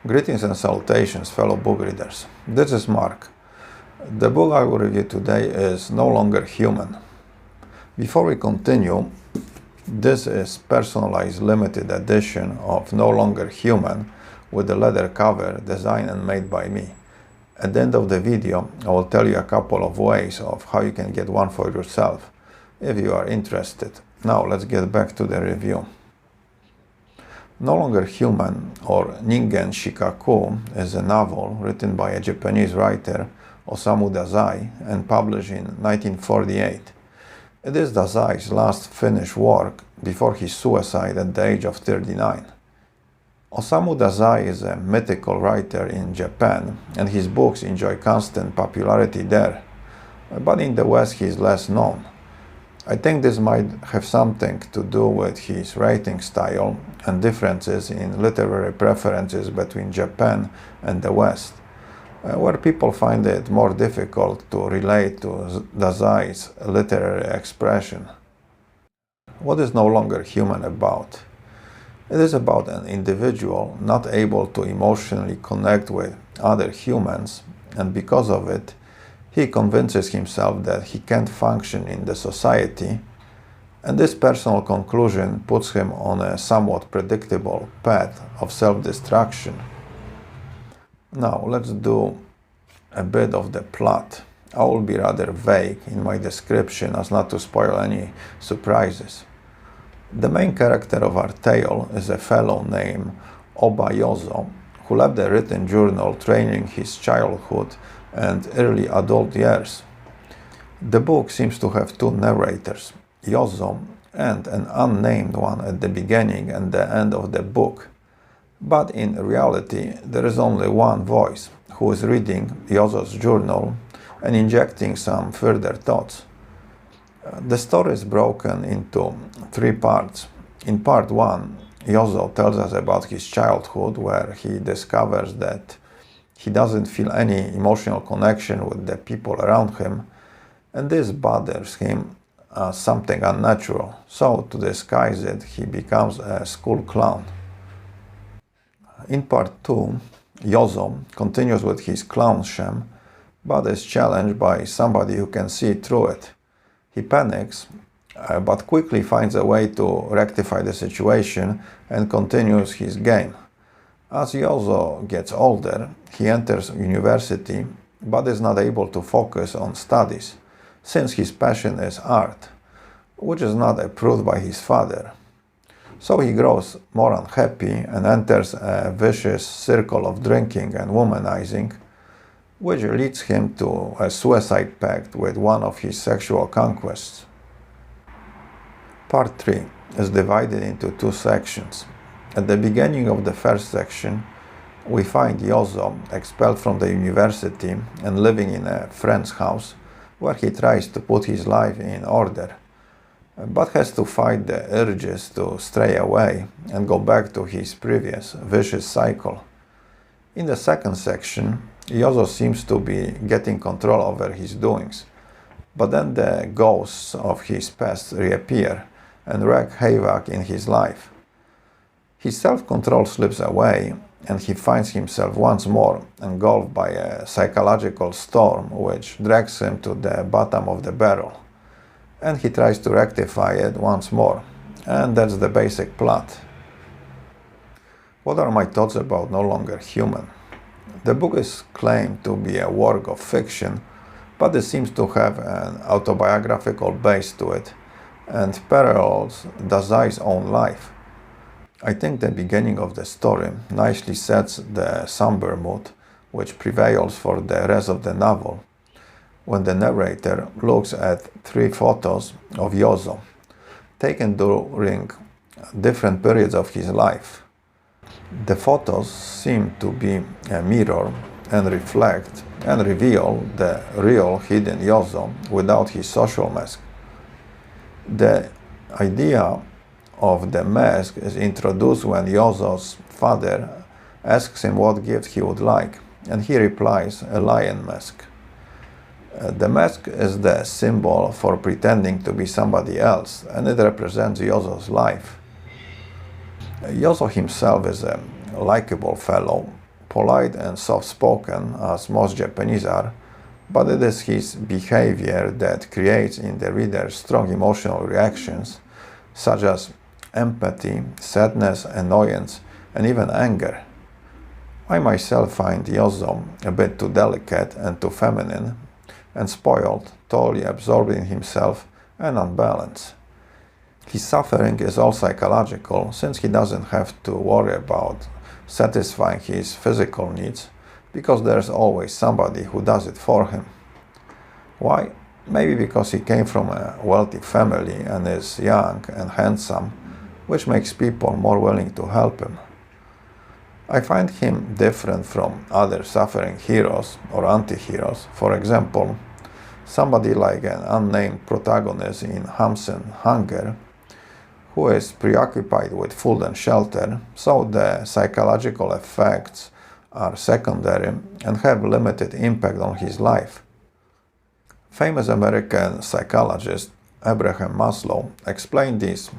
Greetings and salutations, fellow book readers. This is Mark. The book I will review today is No Longer Human. Before we continue, this is personalized limited edition of No Longer Human with a leather cover designed and made by me. At the end of the video, I will tell you a couple of ways of how you can get one for yourself if you are interested. Now let's get back to the review. No Longer Human, or Ningen Shikkaku, is a novel written by a Japanese writer, Osamu Dazai, and published in 1948. It is Dazai's last finished work before his suicide at the age of 39. Osamu Dazai is a mythical writer in Japan, and his books enjoy constant popularity there, but in the West he is less known. I think this might have something to do with his writing style and differences in literary preferences between Japan and the West, where people find it more difficult to relate to Dazai's literary expression. What is No Longer Human about? It is about an individual not able to emotionally connect with other humans, and because of it, he convinces himself that he can't function in the society, and this personal conclusion puts him on a somewhat predictable path of self-destruction. Now, let's do a bit of the plot. I will be rather vague in my description as not to spoil any surprises. The main character of our tale is a fellow named Obayozo, who left a written journal training his childhood and early adult years. The book seems to have two narrators, Yozo and an unnamed one at the beginning and the end of the book. But in reality, there is only one voice, who is reading Yozo's journal and injecting some further thoughts. The story is broken into three parts. In part one, Yozo tells us about his childhood, where he discovers that he doesn't feel any emotional connection with the people around him, and this bothers him as something unnatural. So, to disguise it, he becomes a school clown. In part 2, Yozo continues with his clown sham, but is challenged by somebody who can see through it. He panics, but quickly finds a way to rectify the situation and continues his game. As Yozo gets older, he enters university, but is not able to focus on studies, since his passion is art, which is not approved by his father. So he grows more unhappy and enters a vicious circle of drinking and womanizing, which leads him to a suicide pact with one of his sexual conquests. Part 3 is divided into two sections. At the beginning of the first section, we find Yozo expelled from the university and living in a friend's house, where he tries to put his life in order, but has to fight the urges to stray away and go back to his previous vicious cycle. In the second section, Yozo seems to be getting control over his doings, but then the ghosts of his past reappear and wreak havoc in his life. His self-control slips away, and he finds himself once more engulfed by a psychological storm which drags him to the bottom of the barrel. And he tries to rectify it once more, and that's the basic plot. What are my thoughts about No Longer Human? The book is claimed to be a work of fiction, but it seems to have an autobiographical base to it, and parallels Dazai's own life. I think the beginning of the story nicely sets the somber mood which prevails for the rest of the novel, when the narrator looks at three photos of Yozo, taken during different periods of his life. The photos seem to be a mirror and reflect and reveal the real hidden Yozo without his social mask. The idea of the mask is introduced when Yozo's father asks him what gift he would like, and he replies, a lion mask. The mask is the symbol for pretending to be somebody else, and it represents Yozo's life. Yozo himself is a likable fellow, polite and soft-spoken as most Japanese are, but it is his behavior that creates in the reader strong emotional reactions, such as empathy, sadness, annoyance, and even anger. I myself find Yozo a bit too delicate and too feminine, and spoiled, totally absorbed in himself and unbalanced. His suffering is all psychological, since he doesn't have to worry about satisfying his physical needs, because there's always somebody who does it for him. Why? Maybe because he came from a wealthy family and is young and handsome, which makes people more willing to help him. I find him different from other suffering heroes or anti-heroes. For example, somebody like an unnamed protagonist in Hamsun Hunger, who is preoccupied with food and shelter, so the psychological effects are secondary and have limited impact on his life. Famous American psychologist Abraham Maslow explained this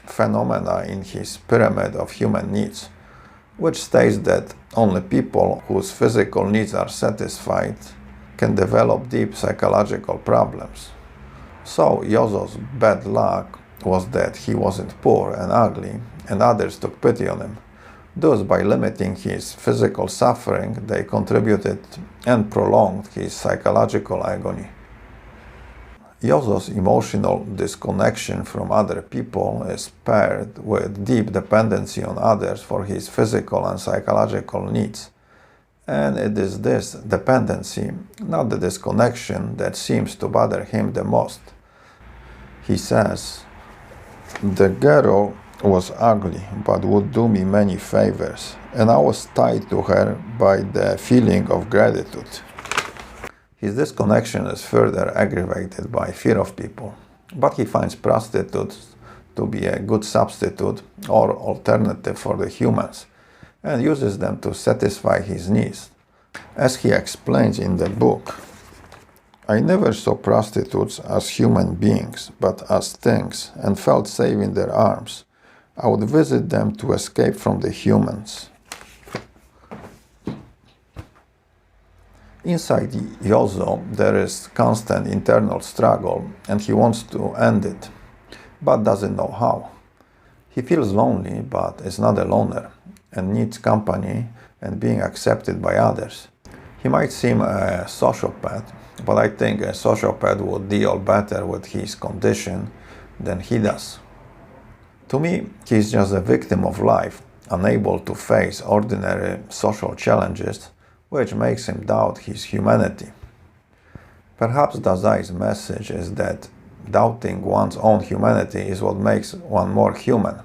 phenomena in his Pyramid of Human Needs, which states that only people whose physical needs are satisfied can develop deep psychological problems. So Yozo's bad luck was that he wasn't poor and ugly, and others took pity on him. Thus, by limiting his physical suffering, they contributed and prolonged his psychological agony. Yozo's emotional disconnection from other people is paired with deep dependency on others for his physical and psychological needs. And it is this dependency, not the disconnection, that seems to bother him the most. He says, "The girl was ugly, but would do me many favors, and I was tied to her by the feeling of gratitude." His disconnection is further aggravated by fear of people, but he finds prostitutes to be a good substitute or alternative for the humans, and uses them to satisfy his needs. As he explains in the book, "I never saw prostitutes as human beings, but as things, and felt safe in their arms. I would visit them to escape from the humans." Inside Yozo, there is constant internal struggle, and he wants to end it, but doesn't know how. He feels lonely, but is not a loner, and needs company and being accepted by others. He might seem a sociopath, but I think a sociopath would deal better with his condition than he does. To me, he is just a victim of life, unable to face ordinary social challenges, which makes him doubt his humanity. Perhaps Dazai's message is that doubting one's own humanity is what makes one more human.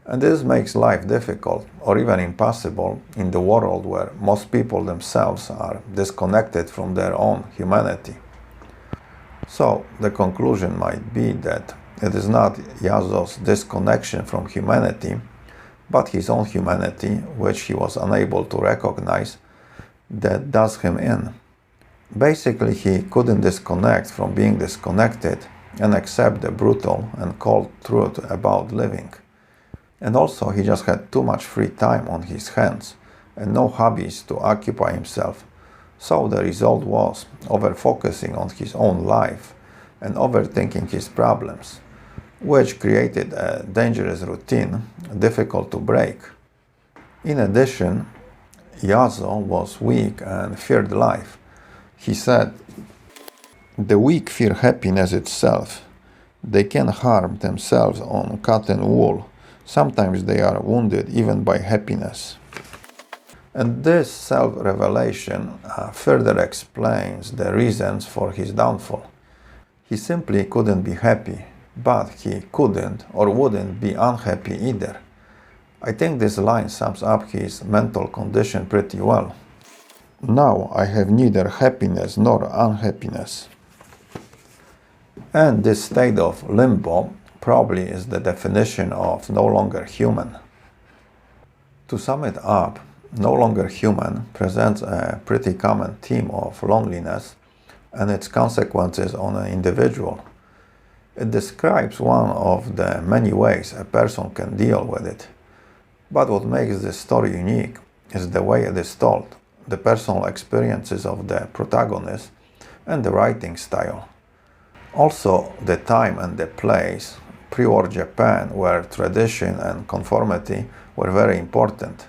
And this makes life difficult or even impossible in the world where most people themselves are disconnected from their own humanity. So the conclusion might be that it is not Yozo's disconnection from humanity, but his own humanity, which he was unable to recognize, that does him in. Basically, he couldn't disconnect from being disconnected and accept the brutal and cold truth about living. And also, he just had too much free time on his hands and no hobbies to occupy himself. So the result was over-focusing on his own life and overthinking his problems, which created a dangerous routine difficult to break. In addition, Yozo was weak and feared life. He said, "The weak fear happiness itself. They can harm themselves on cotton wool. Sometimes they are wounded even by happiness." And this self-revelation further explains the reasons for his downfall. He simply couldn't be happy, but he couldn't or wouldn't be unhappy either. I think this line sums up his mental condition pretty well. "Now I have neither happiness nor unhappiness." And this state of limbo probably is the definition of no longer human. To sum it up, No Longer Human presents a pretty common theme of loneliness and its consequences on an individual. It describes one of the many ways a person can deal with it. But what makes this story unique is the way it is told, the personal experiences of the protagonist, and the writing style. Also, the time and the place, pre-war Japan, where tradition and conformity were very important.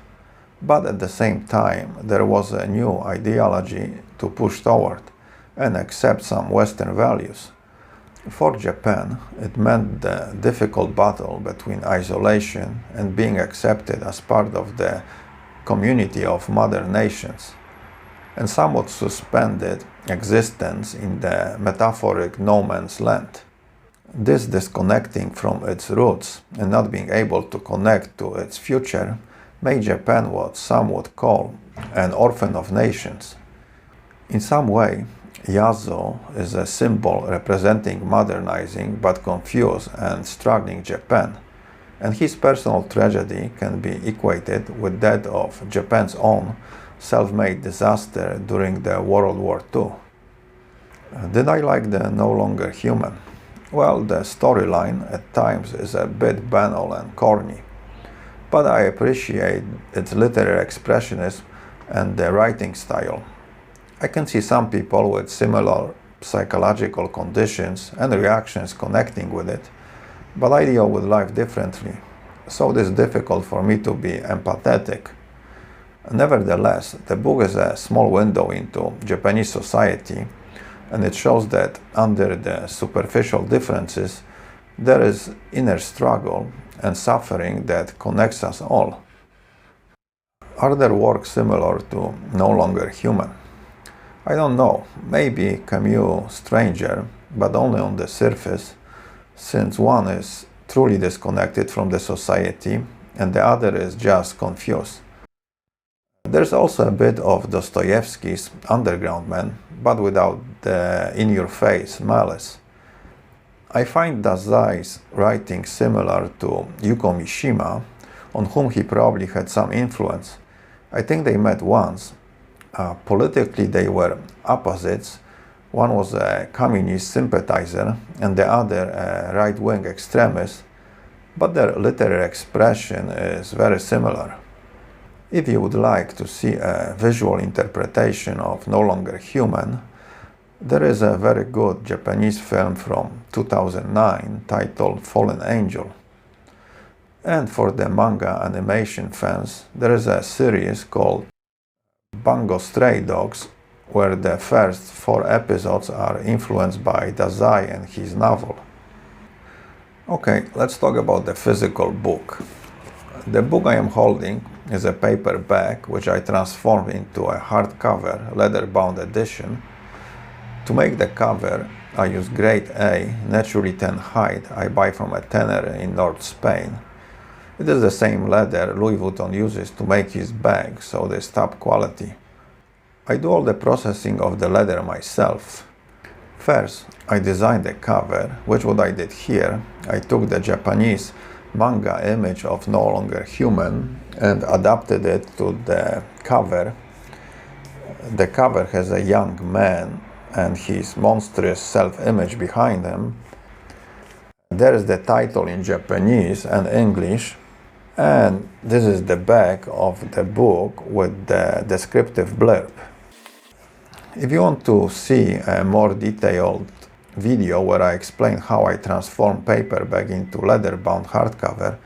But at the same time, there was a new ideology to push toward and accept some Western values. For Japan, it meant the difficult battle between isolation and being accepted as part of the community of modern nations, and somewhat suspended existence in the metaphoric no man's land. This disconnecting from its roots and not being able to connect to its future made Japan what some would call an orphan of nations. In some way, Yazo is a symbol representing modernizing but confused and struggling Japan, and his personal tragedy can be equated with that of Japan's own self-made disaster during the World War II. Did I like the No Longer Human? Well, the storyline at times is a bit banal and corny, but I appreciate its literary expressionism and the writing style. I can see some people with similar psychological conditions and reactions connecting with it, but I deal with life differently, so it is difficult for me to be empathetic. Nevertheless, the book is a small window into Japanese society, and it shows that under the superficial differences, there is inner struggle and suffering that connects us all. Are there works similar to No Longer Human? I don't know, maybe Camus' Stranger, but only on the surface, since one is truly disconnected from the society and the other is just confused. There's also a bit of Dostoevsky's Underground Man, but without the in-your-face malice. I find Dazai's writing similar to Yuko Mishima, on whom he probably had some influence. I think they met once. Politically they were opposites. One was a communist sympathizer and the other a right-wing extremist, but their literary expression is very similar. If you would like to see a visual interpretation of No Longer Human, there is a very good Japanese film from 2009 titled Fallen Angel. And for the manga animation fans, there is a series called Bungo Stray Dogs, where the first 4 episodes are influenced by Dazai and his novel. Okay, let's talk about the physical book. The book I am holding is a paperback which I transformed into a hardcover, leather-bound edition. To make the cover, I use grade A, naturally tan hide I buy from a tanner in North Spain. It is the same leather Louis Vuitton uses to make his bags, so it is top quality. I do all the processing of the leather myself. First, I designed the cover, which what I did here. I took the Japanese manga image of No Longer Human and adapted it to the cover. The cover has a young man and his monstrous self-image behind him. There is the title in Japanese and English, and this is the back of the book with the descriptive blurb. If you want to see a more detailed video where I explain how I transform paperback into leather-bound hardcover,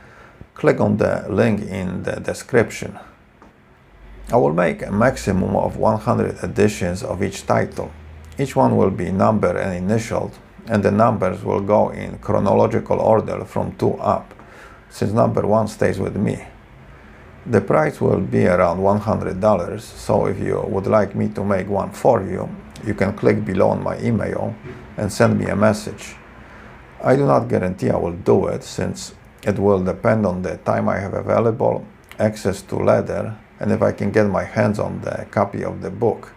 click on the link in the description. I will make a maximum of 100 editions of each title. Each one will be numbered and initialed, and the numbers will go in chronological order from 2 up, since number 1 stays with me. The price will be around $100, so if you would like me to make one for you, you can click below on my email and send me a message. I do not guarantee I will do it, since it will depend on the time I have available, access to leather, and if I can get my hands on the copy of the book.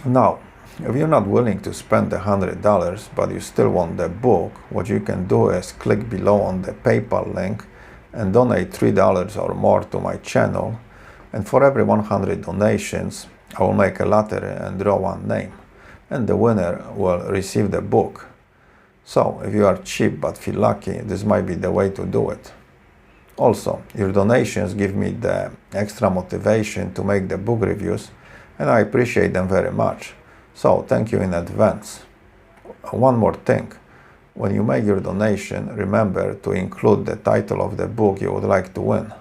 Now, if you're not willing to spend the $100 but you still want the book, what you can do is click below on the PayPal link and donate $3 or more to my channel, and for every 100 donations I will make a lottery and draw one name, and the winner will receive the book. So if you are cheap but feel lucky, this might be the way to do it. Also, your donations give me the extra motivation to make the book reviews, and I appreciate them very much. So, thank you in advance. One more thing. When you make your donation, remember to include the title of the book you would like to win.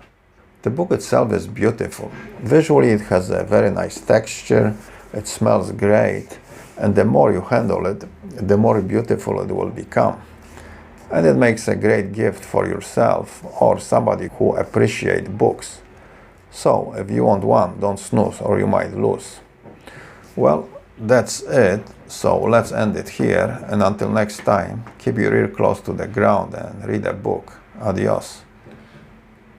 The book itself is beautiful. Visually, it has a very nice texture, it smells great, and the more you handle it, the more beautiful it will become. And it makes a great gift for yourself or somebody who appreciates books. So, if you want one, don't snooze or you might lose. Well, that's it. So let's end it here, and until next time, keep your ear close to the ground and read a book. Adios.